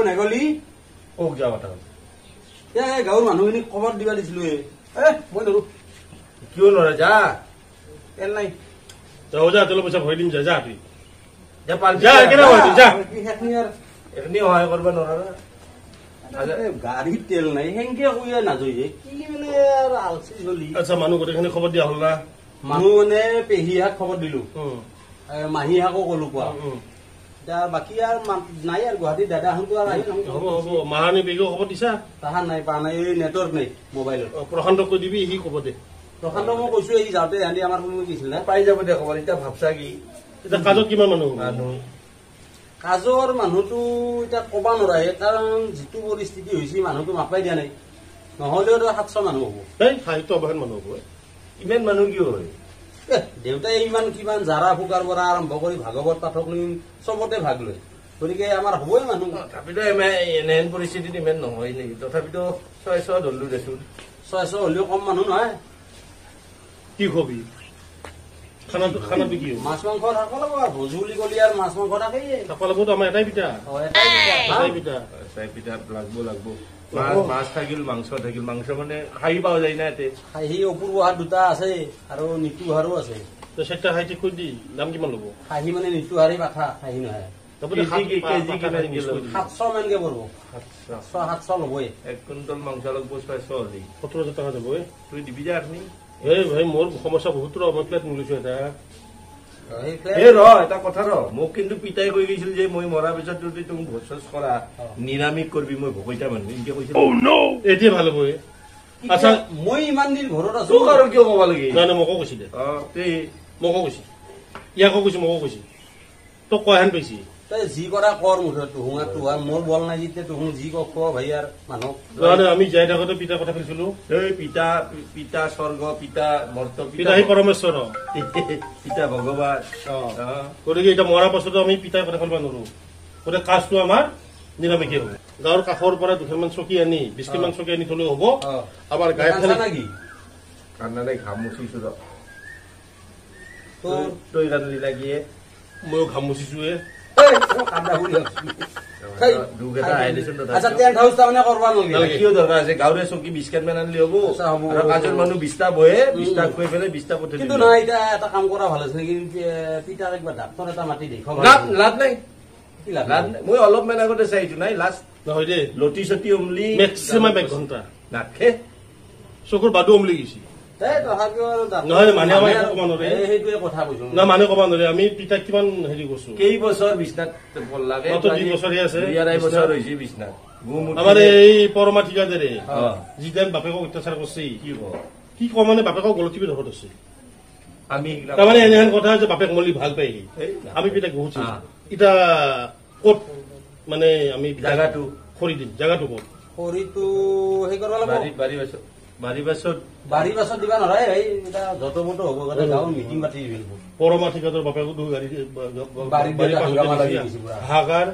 নেগলি ওক যোৱা কথা গাঁৱৰ মানুহখিনিক খবৰ দিবা দিছিলো মই নৰো কিয় নোৱাৰে যা তেল নাই যাও যা তোৰ পইচা ভৰাই দিম যা যা তুই যা পাল যা কেনে হয় যা এখনি সহায় কৰিব নোৱাৰা গাড়ীত তেল নাই সেনকে কৈয়ে নাজয়ে কি মানে আলচি চলি আচ্ছা মানুহ গোটেইখিনি খবৰ দিয়া হ'ল না মানুহ মানে পেহীহাক খবৰ দিলো মাহীহাকো কলো কোৱা এতিয়া বাকী আৰু নাই আৰু গুৱাহাটীত দাদাহঁতো আৰু আহি হ'ব হ'ব মাহানী বেগেও খবৰ দিছা তাহাৰ নাই পা নাই নেটৱৰ্ক নাই মোবাইলত প্ৰশান্তক কৈ দিবি সি খবৰ দে প্ৰশান্ত মই কৈছো এই যাওঁতে আনি আমাৰ কোনো দিছিল না পাই যাব দে খবৰ এতিয়া ভাবছা কি এতিয়া কাজত কিমান মানুহ কাজৰ মানুহটো এতিয়া কবা নোৱাৰে কাৰণ যিটো পৰিস্থিতি হৈছে মানুহটো মাপাই দিয়া নাই নহলেও 700 মানুহ হব এই সাহিত্য অৱহেন মানুহ হ'ব ইমান মানুহ কিয় হয় দেউতাই ইমান কিমান জাৰা ফুকাৰ পৰা আৰম্ভ কৰি ভাগৱত পাঠক লৈ চবতে ভাগ লয় গতিকে আমাৰ হবই মানুহ তথাপিতো এনেহেন পৰিস্থিতিত ইমান নহয় নেকি তথাপিতো 600 ধৰিলো দেচোন 600 হলেও কম মানুহ নহয় কি কবি খানা বিকি মাছ মাংস থাকব লাগিব আৰু ভোজু বুলি কলি আৰু মাছ মাংস থাকেই থাকব লাগিব আমাৰ এটাই পিঠা এটাই পিঠা পিঠা লাগব মাছ থাকিল মাংস থাকিল মাংস মানে খাই পাও যায় না ইয়াতে খাহী অপূৰ্ব হাত দুটা আছে আৰু নিতু হাৰো আছে চাৰিটা খাই ঠিক কৰি দি দাম কিমান ল'ব খাহী মানে নিতু হাৰি পাঠা খাহী নহয় 700 মানকে পড়ব 700 ল'বই 1 কুইণ্টল মাংস লাগব 600 হলি 17000 টকা যাব তুই দিবি যা আপনি ভাই মোৰ সমস্যা বহুত মই প্লেট নিলৈছো এটা এটা কথা মোক কিন্তু পিতাই কৈ গৈছিল যে মই মৰাৰ পিছত যদি তুমি ভোজ কৰা নিৰামিষ কৰবি মই ভকৈতা মানুহ এনেকে কৈছিল এতিয়া ভাল হ'ব আচ্ছা মই ইমান দিন ঘৰত আছো তোক আৰু কিয় ক'ব লাগে নাই মোকো কৈছিল মোকো কৈছিল ইয়াকো কৈছিল মোকো কৈছিল তোক কয় হেন পাইছি তই যি কৰা কৰ মুঠত তোহাৰ মোৰ বল নাই যেতিয়া তোহোঁ যি ক ভাই আৰু মানুহ আমি যাই থাকোতে পিতাৰ কথা কৈছিলো এই পিতা স্বৰ্গ পিতা মৰ্ত পিতা পৰমেশ্বৰ পিতা ভগৱান গতিকে এতিয়া মৰাৰ পাছতো আমি পিতাৰ কথা ক'ব নোৱাৰো গতিকে কাজটো আমাৰ নিৰামিষে হ'ব গাঁৱৰ কাষৰ পৰা 2খন চকী আনি 20 মান চকী আনি থলেও হ'ব আমাৰ গাই নাকি কান্দা নাই ঘাম মুচিছো তই কান্দলি লাগিয়ে ময়ো ঘাম মুচিছোৱে গাঁৱৰে চকী 20 খন মান আনিলে হ'ব কাজৰ মানুহ 20টা বহে 20টা কৈ পেলাই 20টা পঠাই কিন্তু নহয় এতিয়া এটা কাম কৰা ভাল আছে নেকি পিতাৰ একবাৰ ডাক্তৰ এটা মাতি দেখ লাভ নাই মই অলপমান আগতে চাইছো নাই লাষ্ট নহয় দে লটি চটি উমলি মেক্সিমাম 1 ঘণ্টা নাখে চকুৰ বাদু উমলি গৈছে নহয় সেইটোৱে কথা কৈছো না মানে ক'ব নোৱাৰে আমি পিতাক কিমান হেৰি কৰিছো কেইবছৰ বিছনাত লাগে 2 বছৰীয়া আছে 2.5 বছৰ হৈছে বিছনাত আমাৰ এই পৰমা ঠিকাদাৰে যিদান বাপেকক অত্যাচাৰ কৰিছে কি কম মানে বাপেকক গলতি ধৰত আছে আমি তাৰমানে এনেহেন কথা যে বাপেক মলি ভাল পাই আমি পিতাক বহুত এতিয়া ক'ত মানে আমি জাগাটো খৰি দিম জাগাটো ক'ত খৰিটো সেই কৰিব লাগিব বাৰী বাছত দিবা নহয় যত মতো হ'ব গাঁৱৰ মিটিং পাতি পৰমা ঠিকাদাৰ বাপেকো হাহাকাৰ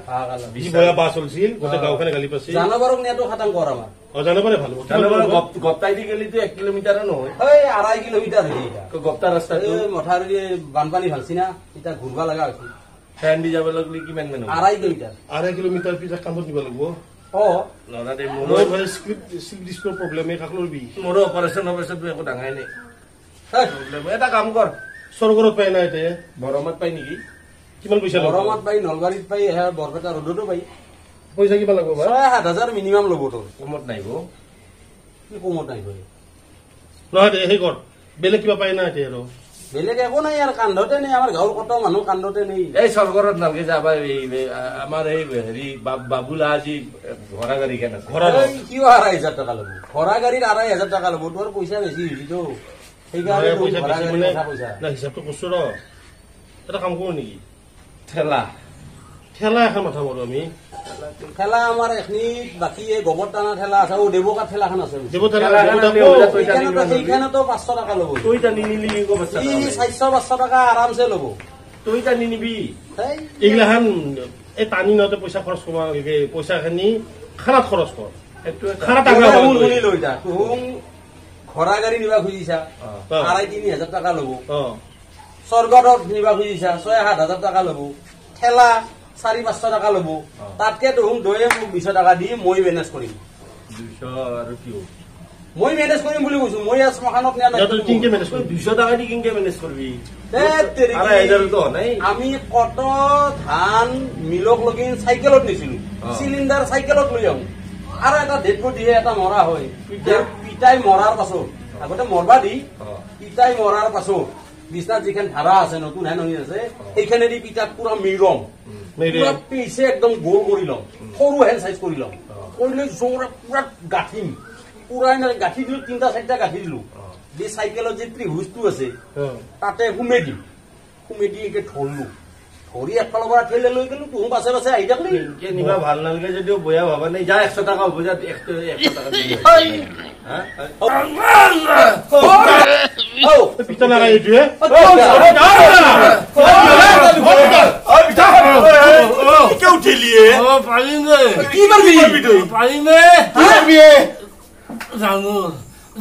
বা চলছিল গোটেই গাঁওখনে গালি পাইছিল জানুৱাৰক নিয়াটো খাটাং কৰ আমাৰ জানুৱাৰে ভাল গপ্তাই দি গেলিতো 1 কিলোমিটাৰো নহয় 2.5 কিলোমিটাৰ গপ্তা ৰাস্তাটো মথাউৰি বানপানী ভালছি না এতিয়া ঘূৰবা লগা হৈছে ফেন দি যাব লাগিলে কিমান মানুহ 2.5 কিলোমিটাৰ পিছত কামত নিব লাগিব মোৰো অপাৰেশ্যন একো ডাঙাই নাই এটা কাম কৰ চৰকাৰত পাই নাই এতিয়া বৰমাত পাই নেকি কিমান পইচা বৰমাত পাই নলবাৰীত পাই বৰপেটা ৰোডতো পাই পইচা কিমান লাগিব 7,000 মিনিমাম ল'ব তোৰ কমত নাহিব কি কমত নাহিব নহয় সেই কৰ বেলেগ কিবা পাই না এতিয়া আৰু বেলেগ একো নাই আৰু কান্ধতে নাই আমাৰ গাঁৱৰ কত মানুহ কান্ধতে নেই এই চৰকাৰত নালগে যাবা আমাৰ এই হেৰি বাবুলা আজি ঘোঁৰা গাড়ী কেন আছে কিয় 2,500 টকা ল'ব ঘোঁৰা গাড়ীৰ 2,500 টকা ল'ব তোৰ পইচা বেছি হৈছেতো সেইকাৰণে হিচাপটো কৈছো ৰ এটা কাম কৰো নেকি ঠেলা এখন মাথা মাৰো আমি ঠেলা আমাৰ এখিনিত বাকী এই গোবৰ টানা ঠেলা আছে দেৱকাৰ ঠেলাখন আছে সেইখনতো 500 টকা ল'ব তই টানি নিলি 400-500 টকা আৰামছে ল'ব তই টানি নিবি এইগিলাখান এই টানি নতে পইচা খৰচ কৰিব পইচা খিনি খানাত খৰচ কৰ ঘোঁৰা গাড়ী নিবা খুজিছা 2,500-3,000 টকা ল'ব স্বৰ্গত নিবা খুজিছা 6,000-7,000 টকা ল'ব ঠেলা 400-500 টকা ল'ব তাতকে তুহুম দয়ে মোক 200 টকা দি মই মেনেজ কৰিম 200 আৰু কি হ'ব মই মেনেজ কৰিম বুলি কৈছো মই আজ মখানত নিয়া নাই তই কিংকে মেনেজ কৰি 200 টাকা দি কিংকে মেনেজ কৰবি আৰে এজাৰটো নাই আমি কত ধান মিলক লগি সাইকেলত নিছিলো সিলিন্ডাৰ সাইকেলত লৈ আহো আৰু এটা ডেটকো দিয়ে এটা মৰা হয় পিটাই মৰাৰ পাছত আগতে মৰবা দি পিটাই মৰাৰ পাছত বিছনাত যিখন ধাৰা আছে নতুন হেননি আছে এইখানে দি পিটাক পুৰা মিৰম পুৰা পিছে একদম গোল কৰি লম সৰু হেন সাইজ কৰি লম কৰিলে জোৰে পুৰা গাঠিম পুৰা এনেকে গাঠি দিলো 3-4টা গাঠি দিলো দি সাইকেলত যে ত্ৰিভুজটো আছে তাতে হুমে দি একে ধৰলো ধৰি একফালৰ পৰা ঠেলে লৈ গেলো তুম বাছে বাছে আহি থাকলি কে নিবা ভাল নালগে যদিও বয়া ভাবা নাই যা 100 টাকা হ'ব যা 100 টাকা দি পিতা নাগাই এইটোৱে কে উঠিলিয়ে পাৰিমে কি পাৰবি পাৰিমে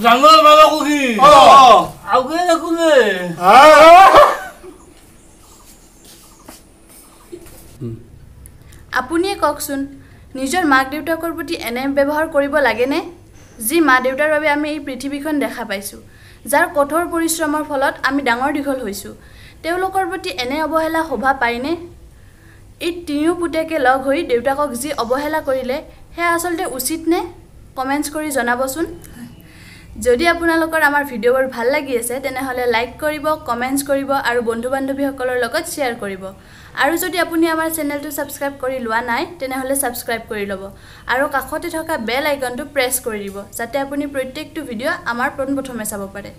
জানো বাবা কুকি আগে দেখোনে আপুনিয়ে কওকচোন নিজৰ মাক দেউতাকৰ প্ৰতি এনে ব্যৱহাৰ কৰিব লাগেনে যি মা দেউতাৰ বাবে আমি এই পৃথিৱীখন দেখা পাইছোঁ যাৰ কঠোৰ পৰিশ্ৰমৰ ফলত আমি ডাঙৰ দীঘল হৈছোঁ তেওঁলোকৰ প্ৰতি এনে অৱহেলা শোভা পায়নে এই তিনিও পুতেকে লগ হৈ দেউতাকক যি অৱহেলা কৰিলে সেয়া আচলতে উচিত নে কমেণ্টছ কৰি জনাবচোন যদি আপোনালোকৰ আমাৰ ভিডিঅ'বোৰ ভাল লাগি আছে তেনেহ'লে লাইক কৰিব কমেণ্টছ কৰিব আৰু বন্ধু বান্ধৱীসকলৰ লগত শ্বেয়াৰ কৰিব আৰু যদি আপুনি আমাৰ চেনেলটো সাবস্ক্ৰাইব কৰি লোৱা নাই তেনেহ'লে সাবস্ক্ৰাইব কৰি ল'ব আৰু কাষতে থকা বেল আইকনটো প্ৰেছ কৰি দিব যাতে আপুনি প্ৰত্যেকটো ভিডিঅ' আমাৰ পোনপ্ৰথমে চাব পাৰে